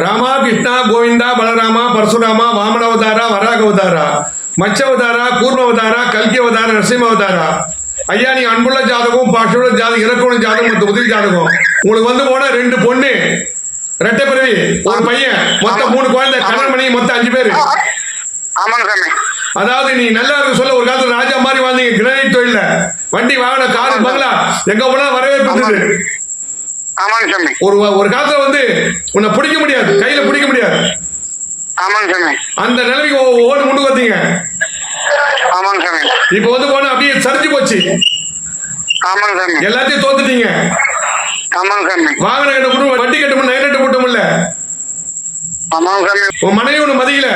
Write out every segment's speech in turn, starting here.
ராமா கிருஷ்ணா கோவிந்தா பலராமா பரசுராமா வாமனவதாரா வராகவதாரா மச்சவதாரா கூர்மவதாரா கல்கியவதாரா நரசிம்மவதாரா. ஐயா நீ அன்புள்ள ஜாதகம் பாஷுள்ள ஜாதகம் இறக்குள்ள ஜாதகம் மொத்த உதவி ஜாதகம் உங்களுக்கு வந்து போன 2 பொண்ணு ரெட்டை பிறவி ஒரு பையன் மொத்தம் 3 குழந்தை கணவன் மனைவி மொத்தம் 5 பேரு. அதாவது நீ நல்லா இருக்க சொல்ல ஒரு காலத்துல ராஜா மாதிரி வாழ்ந்தீங்க. கிரானைட் தொழில வண்டி வாகன காரு பங்களா எங்க போனா வரவேற்பு. ஒரு காலத்துல வந்து உன்னை பிடிக்க முடியாது, கையில பிடிக்க முடியாது. அந்த நிலைமைக்கு ஓடு முண்டு வந்தீங்க. இப்ப வந்து போன அப்படியே சரிஞ்சு போச்சு. எல்லாத்தையும் தோத்துட்டீங்க. வாகனம் கட்ட முடியும், வண்டி கட்ட முடியும், நகை கட்ட முடியல. உங்க மனைவி ஒண்ணு மதிக்கல,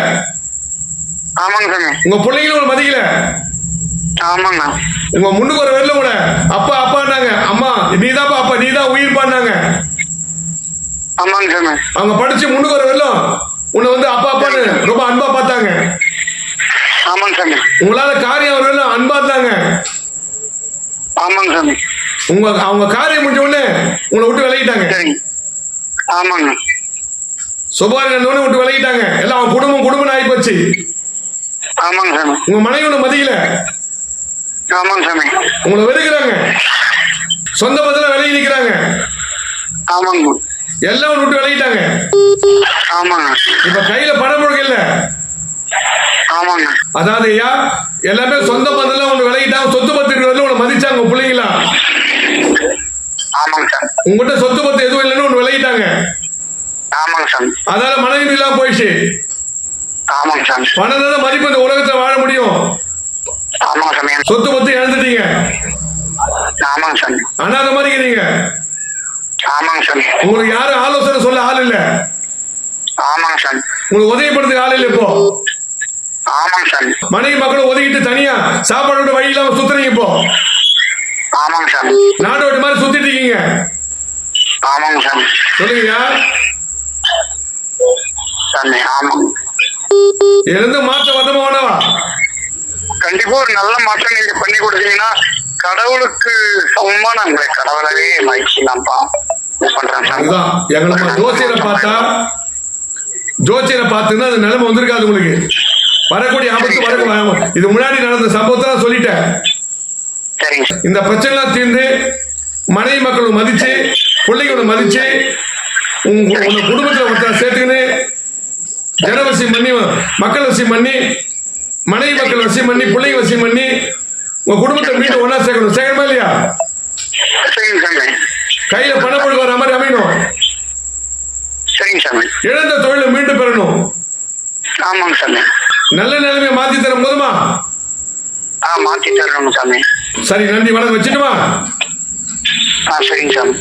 உங்க பிள்ளைங்களும் ஒண்ணு மதிக்கல. உங்க முன்னுக்கு ஒரு வரல கூட அப்பா அப்பான்னாங்க, அம்மா நீதான்ப்பா அப்பா நீதான் உயிர் பாண்டாங்க. அவங்க படிச்சு முன்னுக்கு ஒரு வரலும் உன்னை வந்து அப்பா அப்பான்னு ரொம்ப அன்பா பார்த்தாங்க. உங்களால காரியம் ஒரு வரலும் அன்பா இருந்தாங்க. அவங்க காரியம் முடிஞ்ச உடனே உங்களை விட்டு விலகிட்டாங்க. சுபாரி விட்டு விலகிட்டாங்க. எல்லாம் அவங்க குடும்பம் ஆகி போச்சு. உங்க மனைவி ஒண்ணு மதிக்கல, உங்களை வெறுக்கிறாங்க, சொந்த பத்தில விலகி நிக்கிறாங்க. எல்லாம் விட்டு விலகிட்டாங்க. இப்ப கையில பணம் முழுக்கல. அதாவது ஐயா எல்லாமே சொந்த பந்தல ஒண்ணு விலகிட்டாங்க. சொத்து பத்து இருக்கிறதுல உங்களை மதிச்சாங்க உங்க பிள்ளைங்களா. உங்ககிட்ட சொத்து பத்து எதுவும் இல்லைன்னு ஒண்ணு விலகிட்டாங்க. அதால மனைவி இல்லாம போயிடுச்சு. பணம் தான் மதிப்பு இந்த உலகத்துல வாழ முடியும். சொத்து பத்து இழந்துட்டீங்க. அனாத மாதிரி நீங்க. உங்களுக்கு யாரும் ஆலோசனை சொல்ல ஆள் இல்ல. உங்களுக்கு உதவிப்படுறதுக்கு ஆள் இல்ல. இப்போ மனைவி மக்களும் ஒதுக்கிட்டு தனியா சாப்பாடு வழி இல்லாம சுத்துறீங்க. இப்போ நாடு விட்டு மாதிரி சுத்திட்டு இருக்கீங்க. சொல்லுங்க இருந்து மாற்ற வரணுமா வேணவா? கண்டிப்பா ஒரு நல்ல மாற்றம் நீங்க பண்ணி கொடுத்தீங்கன்னா கடவுளுக்கு சமமா நாங்களே கடவுளவே மகிழ்ச்சிலாம்ப்பா பண்றேன். எங்களை ஜோசியரை பார்த்தா ஜோசியரை பார்த்துன்னா அந்த நிலைமை வந்திருக்காது. உங்களுக்கு வரக்கூடிய ஆபத்து இது முன்னாடி நடந்த சம்பவத்தை சொல்லிட்டேன். இந்த பிரச்சனை எல்லாம் தீர்ந்து மனைவி மக்கள் மதிச்சு பிள்ளைங்களை மதிச்சு உங்க குடும்பத்துல ஒருத்தர் சேர்த்துக்கின்னு ஜனவசியம் பண்ணி மக்கள் வசியம் பண்ணி மனைவி மக்கள் வசியம் பண்ணி பிள்ளைங்க வசியம் பண்ணி உங்க குடும்பத்தை மீண்டும் ஒன்னா சேர்க்கணும். சேர்க்கணுமா இல்லையா? கையில பணம் கொடுக்க வர மாதிரி அமையணும். இழந்த தொழிலை மீண்டும் பெறணும். நல்ல நிலைமையை மாத்தி தரும் போதுமா? மாத்தி தரணும் சாமி. சரி நன்றி வணக்கம் வச்சுட்டுமா? சரிங்க சாமி.